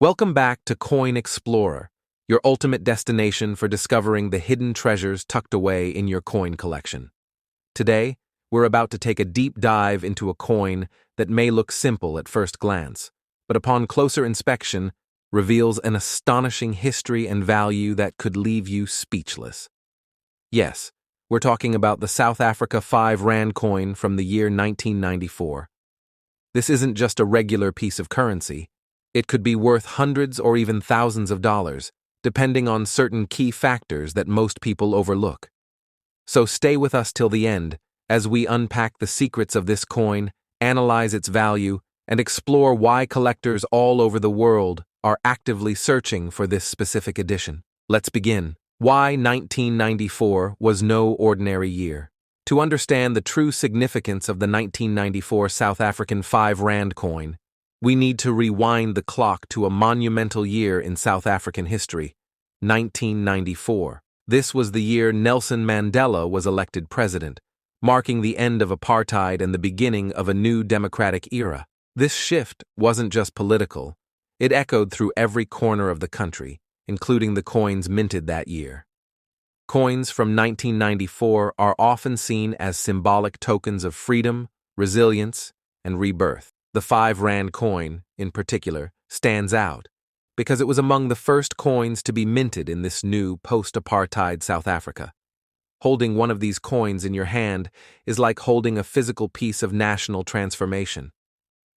Welcome back to Coin Explorer, your ultimate destination for discovering the hidden treasures tucked away in your coin collection. Today, we're about to take a deep dive into a coin that may look simple at first glance, but upon closer inspection, reveals an astonishing history and value that could leave you speechless. Yes, we're talking about the South Africa 5 Rand coin from the year 1994. This isn't just a regular piece of currency. It could be worth hundreds or even thousands of dollars, depending on certain key factors that most people overlook. So stay with us till the end, as we unpack the secrets of this coin, analyze its value, and explore why collectors all over the world are actively searching for this specific edition. Let's begin. Why 1994 was no ordinary year. To understand the true significance of the 1994 South African 5 Rand coin, we need to rewind the clock to a monumental year in South African history, 1994. This was the year Nelson Mandela was elected president, marking the end of apartheid and the beginning of a new democratic era. This shift wasn't just political. It echoed through every corner of the country, including the coins minted that year. Coins from 1994 are often seen as symbolic tokens of freedom, resilience, and rebirth. The 5 Rand coin, in particular, stands out because it was among the first coins to be minted in this new post-apartheid South Africa. Holding one of these coins in your hand is like holding a physical piece of national transformation.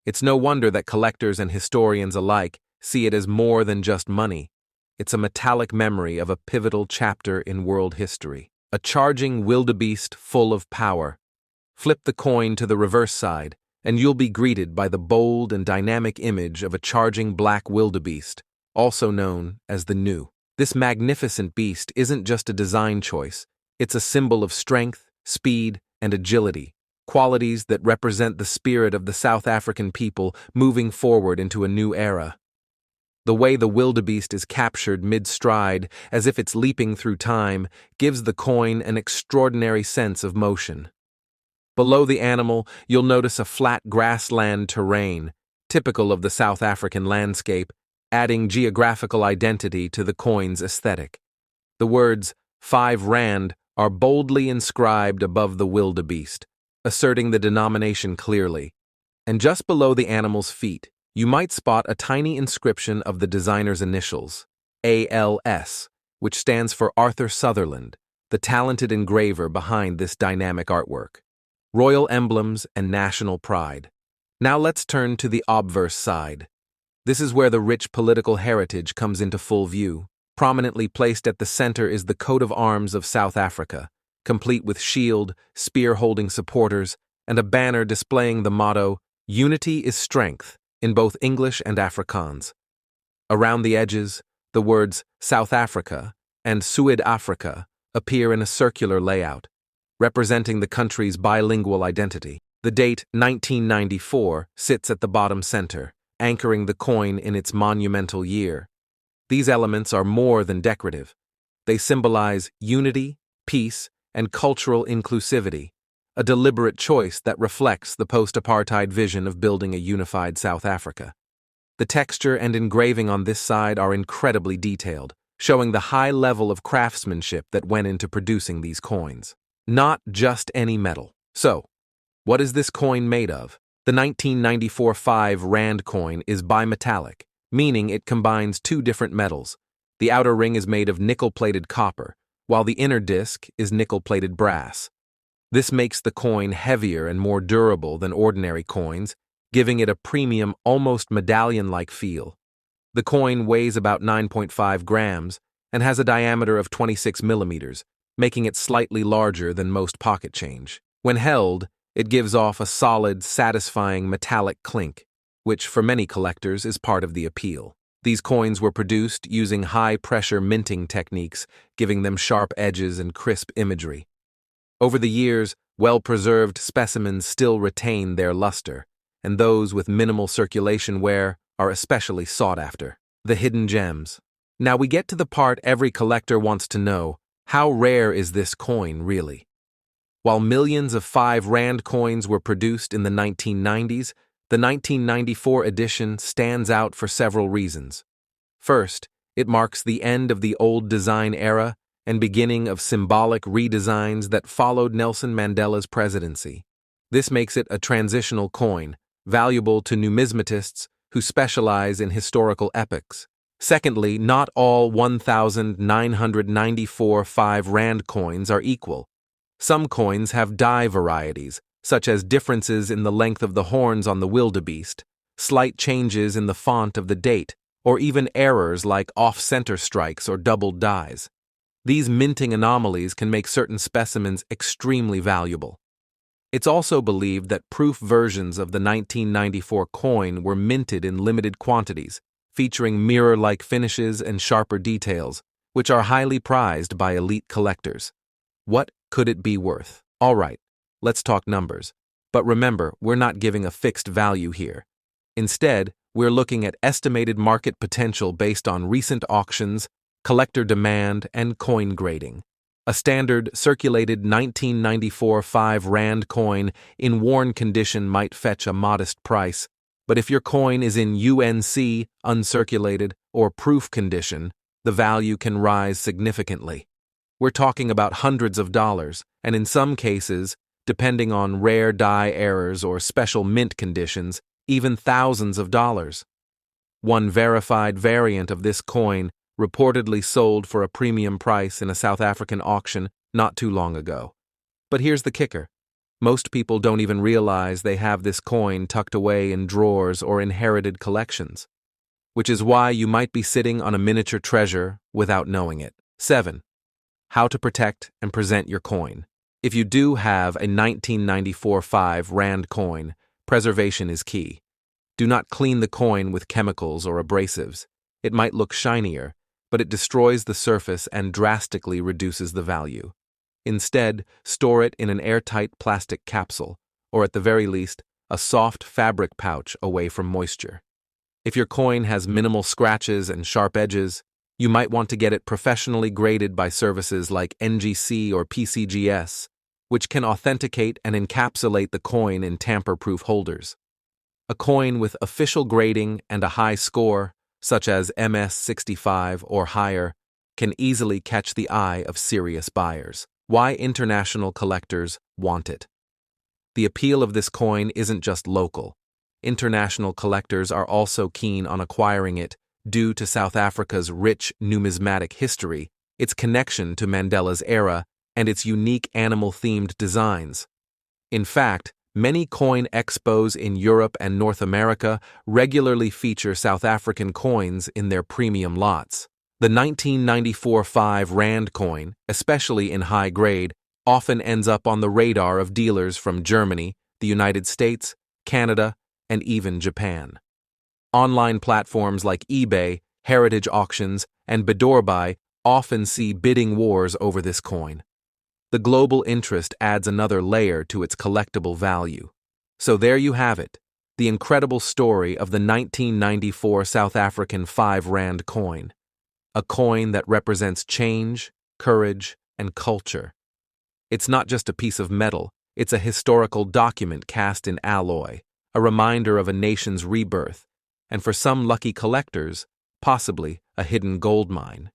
It's no wonder that collectors and historians alike see it as more than just money. It's a metallic memory of a pivotal chapter in world history. A charging wildebeest full of power. Flip the coin to the reverse side, and you'll be greeted by the bold and dynamic image of a charging black wildebeest, also known as the Nu. This magnificent beast isn't just a design choice, it's a symbol of strength, speed, and agility, qualities that represent the spirit of the South African people moving forward into a new era. The way the wildebeest is captured mid-stride, as if it's leaping through time, gives the coin an extraordinary sense of motion. Below the animal, you'll notice a flat grassland terrain, typical of the South African landscape, adding geographical identity to the coin's aesthetic. The words 5 Rand are boldly inscribed above the wildebeest, asserting the denomination clearly. And just below the animal's feet, you might spot a tiny inscription of the designer's initials, ALS, which stands for Arthur Sutherland, the talented engraver behind this dynamic artwork. Royal emblems and national pride. Now let's turn to the obverse side. This is where the rich political heritage comes into full view. Prominently placed at the center is the coat of arms of South Africa, complete with shield, spear-holding supporters, and a banner displaying the motto, "Unity is strength," in both English and Afrikaans. Around the edges, the words South Africa and Suid-Afrika appear in a circular layout, representing the country's bilingual identity. The date 1994 sits at the bottom center, anchoring the coin in its monumental year. These elements are more than decorative. They symbolize unity, peace, and cultural inclusivity, a deliberate choice that reflects the post-apartheid vision of building a unified South Africa. The texture and engraving on this side are incredibly detailed, showing the high level of craftsmanship that went into producing these coins. Not just any metal. So, what is this coin made of? The 1994 5 Rand coin is bimetallic, meaning it combines two different metals. The outer ring is made of nickel-plated copper, while the inner disc is nickel-plated brass. This makes the coin heavier and more durable than ordinary coins, giving it a premium, almost medallion-like feel. The coin weighs about 9.5 grams and has a diameter of 26 millimeters, making it slightly larger than most pocket change. When held, it gives off a solid, satisfying metallic clink, which for many collectors is part of the appeal. These coins were produced using high-pressure minting techniques, giving them sharp edges and crisp imagery. Over the years, well-preserved specimens still retain their luster, and those with minimal circulation wear are especially sought after. The hidden gems. Now we get to the part every collector wants to know: how rare is this coin really? While millions of 5 Rand coins were produced in the 1990s, the 1994 edition stands out for several reasons. First, it marks the end of the old design era and beginning of symbolic redesigns that followed Nelson Mandela's presidency. This makes it a transitional coin, valuable to numismatists who specialize in historical epochs. Secondly, not all 1,994 5 Rand coins are equal. Some coins have die varieties, such as differences in the length of the horns on the wildebeest, slight changes in the font of the date, or even errors like off-center strikes or doubled dies. These minting anomalies can make certain specimens extremely valuable. It's also believed that proof versions of the 1994 coin were minted in limited quantities, featuring mirror-like finishes and sharper details, which are highly prized by elite collectors. What could it be worth? All right, let's talk numbers. But remember, we're not giving a fixed value here. Instead, we're looking at estimated market potential based on recent auctions, collector demand, and coin grading. A standard circulated 1994 5 Rand coin in worn condition might fetch a modest price, but if your coin is in UNC, uncirculated, or proof condition, the value can rise significantly. We're talking about hundreds of dollars, and in some cases, depending on rare die errors or special mint conditions, even thousands of dollars. One verified variant of this coin reportedly sold for a premium price in a South African auction not too long ago. But here's the kicker. Most people don't even realize they have this coin tucked away in drawers or inherited collections, which is why you might be sitting on a miniature treasure without knowing it. 7. How to protect and present your coin. If you do have a 1994 5 Rand coin, preservation is key. Do not clean the coin with chemicals or abrasives. It might look shinier, but it destroys the surface and drastically reduces the value. Instead, store it in an airtight plastic capsule, or at the very least, a soft fabric pouch away from moisture. If your coin has minimal scratches and sharp edges, you might want to get it professionally graded by services like NGC or PCGS, which can authenticate and encapsulate the coin in tamper-proof holders. A coin with official grading and a high score, such as MS65 or higher, can easily catch the eye of serious buyers. Why international collectors want it. The appeal of this coin isn't just local. International collectors are also keen on acquiring it due to South Africa's rich numismatic history, its connection to Mandela's era, and its unique animal-themed designs. In fact, many coin expos in Europe and North America regularly feature South African coins in their premium lots. The 1994 5 Rand coin, especially in high grade, often ends up on the radar of dealers from Germany, the United States, Canada, and even Japan. Online platforms like eBay, heritage auctions, and Bidorbuy often see bidding wars over this coin. The global interest adds another layer to its collectible value. So there you have it, the incredible story of the 1994 South African 5 Rand coin. A coin that represents change, courage, and culture. It's not just a piece of metal, it's a historical document cast in alloy, a reminder of a nation's rebirth, and for some lucky collectors, possibly a hidden gold mine.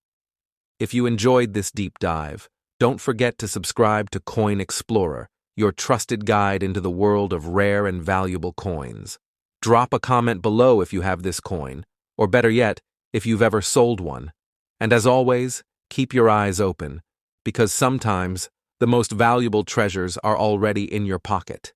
If you enjoyed this deep dive, don't forget to subscribe to Coin Explorer, your trusted guide into the world of rare and valuable coins. Drop a comment below if you have this coin, or better yet, if you've ever sold one. And as always, keep your eyes open, because sometimes the most valuable treasures are already in your pocket.